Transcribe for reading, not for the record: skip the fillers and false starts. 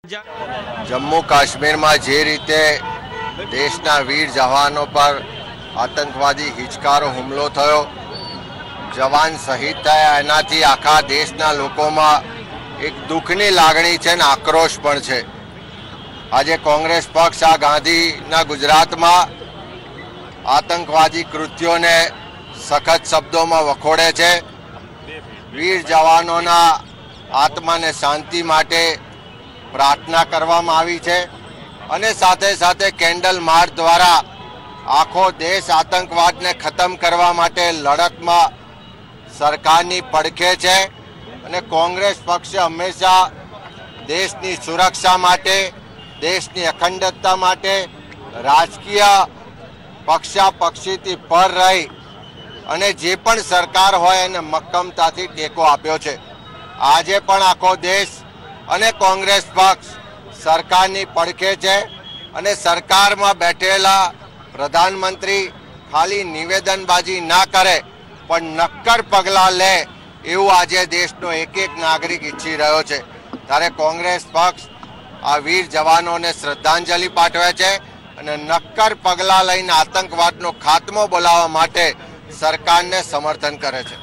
जम्मू काश्मीर में जे रीते देशना वीर जवानों पर आतंकवादी हिचकारो हुमलो थयो, जवान शहीद थया, एनाथी आखा देशना लोकोमां एक दुखनी लागणी छे ने आक्रोश पण छे। आज कांग्रेस पक्ष आ गांधीना गुजरातमां आतंकवादी कृत्यों ने सखत शब्दों में वखोड़े छे। वीर जवानोना आत्मा ने शांति माटे प्रार्थना करवामां आवी छे अने साथे साथे केन्डल मार्च द्वारा आखो देश आतंकवाद ने खत्म करवा माटे लड़तमां सरकारनी पड़खे छे अने कांग्रेस पक्ष हमेशा देशनी सुरक्षा माटे, देशनी अखंडता माटे राजकीय पक्षापक्षीथी पर रही अने जे पण सरकार होय एने मक्कमताथी टेको आप्यो छे। आजे पण आखो देश अने कांग्रेस पक्ष सरकारनी पड़खे छे अने सरकारमां बैठेला प्रधानमंत्री खाली निवेदनबाजी ना करे पण नक्कर पगला ले एवुं आजे देशनो एक एक नागरिक इच्छी रह्यो छे। त्यारे कांग्रेस पक्ष आ वीर जवानोने श्रद्धांजलि पाठवे छे अने नक्कर पगला लईने आतंकवादनो खात्मो बोलाववा माटे सरकारने समर्थन करे छे।